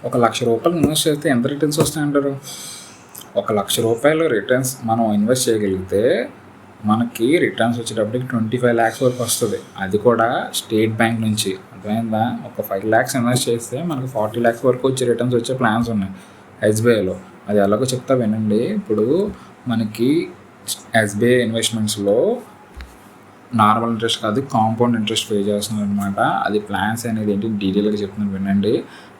రూ. 1,00,000 ఇన్వెస్ట్ చేస్తే ఎంత రిటర్న్స్ వస్తాయంటారు? రూ. 1,00,000 రిటర్న్స్ మనం ఇన్వెస్ట్ చేయగలిగితే మనకి రిటర్న్స్ వచ్చేటప్పటికి 25 lakhs వరకు వస్తుంది. అది కూడా స్టేట్ బ్యాంక్ నుంచి. అర్థమైందా? ఒక 5 lakhs ఇన్వెస్ట్ చేస్తే మనకి 40 lakhs వరకు వచ్చే రిటర్న్స్ వచ్చే ప్లాన్స్ ఉన్నాయి ఎస్బీఐలో. అది ఎలాగో చెప్తా వినండి. ఇప్పుడు మనకి ఎస్బీఐ ఇన్వెస్ట్మెంట్స్లో నార్మల్ ఇంట్రెస్ట్ కాదు, కాంపౌండ్ ఇంట్రెస్ట్ పే చేస్తున్నారు అనమాట. అది ప్లాన్స్ అనేది ఏంటి డీటెయిల్గా చెప్తున్నాను వినండి.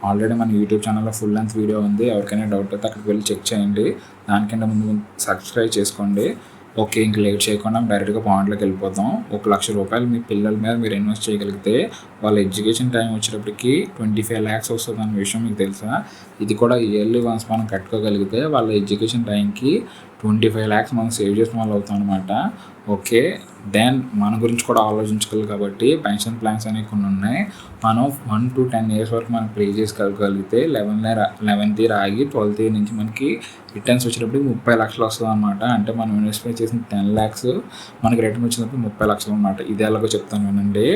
ఆల్రెడీ మన యూట్యూబ్ ఛానల్లో ఫుల్ లెంత్ వీడియో ఉంది. ఎవరికైనా డౌట్ అయితే అక్కడికి వెళ్ళి చెక్ చేయండి. దానికంటే ముందు సబ్స్క్రైబ్ చేసుకోండి. ఓకే, ఇంక లేట్ చేయకుండా డైరెక్ట్గా పాయింట్లోకి వెళ్ళిపోతాం. ₹1,00,000 మీ పిల్లల మీద మీరు ఇన్వెస్ట్ చేయగలిగితే వాళ్ళ ఎడ్యుకేషన్ టైం వచ్చేటప్పటికి 25 lakhs వస్తుంది అన్న విషయం మీకు తెలుసా? ఇది కూడా ఇయర్లీ వన్స్ మనం కట్టుకోగలిగితే వాళ్ళ ఎడ్యుకేషన్ టైంకి 25 lakhs మనం సేవ్ చేసిన వాళ్ళు అవుతాం అనమాట. ఓకే, దెన్ మన గురించి కూడా ఆలోచించుకోవాలి కాబట్టి పెన్షన్ ప్లాన్స్ అనేవి కొన్ని ఉన్నాయి. మనం 1 to 10 years వరకు మనం ప్లే చేసుకోగలిగితే 11th year ఆగి 12th year నుంచి మనకి రిటర్న్స్ వచ్చేటప్పుడు 30 లక్షలు వస్తుంది అనమాట. అంటే మనం ఇన్వెస్ట్మెంట్ చేసిన 10 lakhs మనకి రిటర్న్ వచ్చినప్పుడు 30 లక్షలు అనమాట. ఇది ఎలాగో చెప్తాను వినండి.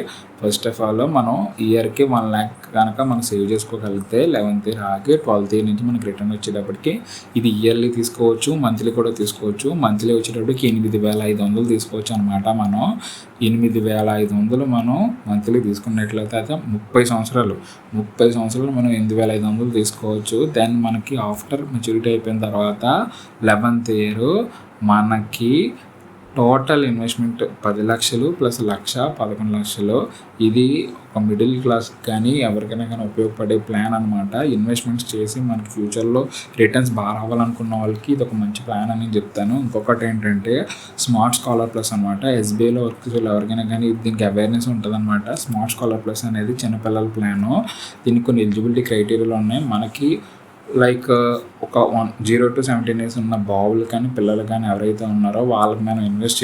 ఫస్ట్ ఆఫ్ ఆల్ మనం ఇయర్కి 1 lakh కనుక మనం సేవ్ చేసుకోగలిగితే 11th year ఆగి 12th year నుంచి మనకి రిటర్న్ వచ్చేటప్పటికి ఇది ఇయర్లీ తీసుకోవచ్చు, మంత్లీ కూడా తీసుకోవచ్చు. మంత్లీ వచ్చేటప్పటికి 8,500 తీసుకోవచ్చు అనమాట. మనం 8,500 మనం మంత్లీ తీసుకున్నట్లయితే అయితే 30 సంవత్సరాలు మనం 8,500 తీసుకోవచ్చు. దెన్ మనకి ఆఫ్టర్ మెచ్యూరిటీ అయిపోయిన తర్వాత 11th year మనకి టోటల్ ఇన్వెస్ట్మెంట్ 10 లక్షలు ప్లస్ 11 లక్షలు. ఇది ఒక మిడిల్ క్లాస్ కానీ ఎవరికైనా కానీ ఉపయోగపడే ప్లాన్ అనమాట. ఇన్వెస్ట్మెంట్స్ చేసి మనకి ఫ్యూచర్లో రిటర్న్స్ బాగా రావాలనుకున్న వాళ్ళకి ఇది ఒక మంచి ప్లాన్ అని చెప్తాను. ఇంకొకటి ఏంటంటే స్మార్ట్ స్కాలర్ ప్లస్ అనమాట. ఎస్బీఐలో వర్క్ చేసే ఎవరికైనా కానీ దీనికి అవేర్నెస్ ఉంటుంది అనమాట. స్మార్ట్ స్కాలర్ ప్లస్ అనేది చిన్నపిల్లల ప్లాను. దీనికి కొన్ని ఎలిజిబిలిటీ క్రైటీరియాలు ఉన్నాయి. మనకి లైక్ ఒక 0 to 17 years ఉన్న బాబులు కానీ పిల్లలు కానీ ఎవరైతే ఉన్నారో వాళ్ళకి మనం ఇన్వెస్ట్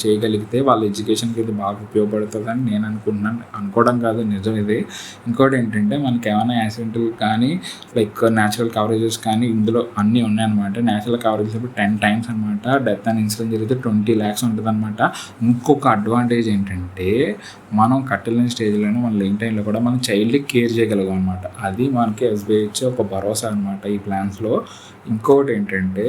చేయగలిగితే వాళ్ళ ఎడ్యుకేషన్కి ఇది బాగా ఉపయోగపడుతుందని నేను అనుకోవడం కాదు, నిజం ఇది. ఇంకోటి ఏంటంటే మనకి ఏమైనా యాక్సిడెంటల్ కానీ లైక్ న్యాచురల్ కవరేజెస్ కానీ ఇందులో అన్నీ ఉన్నాయన్నమాట. న్యాచురల్ కవరేజెస్ ఇప్పుడు 10 times అనమాట. డెత్ అండ్ ఇన్సిడెంట్ జరిగితే 20 lakhs ఉంటుంది అనమాట. ఇంకొక అడ్వాంటేజ్ ఏంటంటే మనం కట్టలేని స్టేజ్లోనే మన లేని టైంలో కూడా మనం చైల్డ్కి కేర్ చేయగలిగాం అనమాట. అది మనకి ఎస్బీఐ ఇచ్చే ఒక భరోసా అనమాట ఈ ప్లాన్స్లో. ఇంకొకటి ఏంటంటే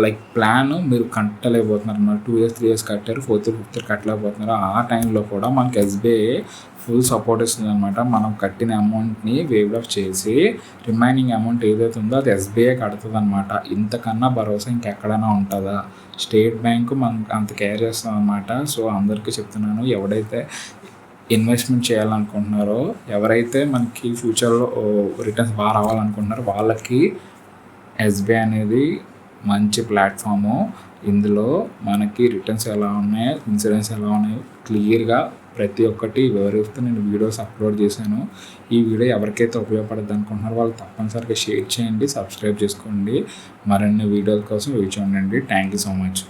లైక్ ప్లాన్ మీరు కట్టలేకపోతున్నారు అన్నమాట. 2 years 3 years కట్టారు, 4th year 5th year కట్టలేకపోతున్నారు. ఆ టైంలో కూడా మనకి ఎస్బీఐ ఫుల్ సపోర్ట్ ఇస్తుంది అనమాట. మనం కట్టిన అమౌంట్ని వేవ్ ఆఫ్ చేసి రిమైనింగ్ అమౌంట్ ఏదైతే ఉందో అది ఎస్బీఐ కడుతుంది అనమాట. ఇంతకన్నా భరోసా ఇంకెక్కడైనా ఉంటుందా? స్టేట్ బ్యాంకు మనం అంత కేర్ చేస్తుంది అనమాట. సో అందరికీ చెప్తున్నాను, ఎవడైతే ఇన్వెస్ట్మెంట్ చేయాలనుకుంటున్నారో, ఎవరైతే మనకి ఫ్యూచర్లో రిటర్న్స్ బాగా రావాలనుకుంటున్నారో వాళ్ళకి ఎస్బీఐ అనేది మంచి ప్లాట్ఫాము. ఇందులో మనకి రిటర్న్స్ ఎలా ఉన్నాయో, ఇన్సూరెన్స్ ఎలా ఉన్నాయో క్లియర్గా ప్రతి ఒక్కటి వివరిస్తూ నేను వీడియోస్ అప్లోడ్ చేశాను. ఈ వీడియో ఎవరికైతే ఉపయోగపడుతుంది అనుకుంటున్నారో వాళ్ళు తప్పనిసరిగా షేర్ చేయండి, సబ్స్క్రైబ్ చేసుకోండి. మరిన్ని వీడియోల కోసం వేచి ఉండండి. Thank you so much.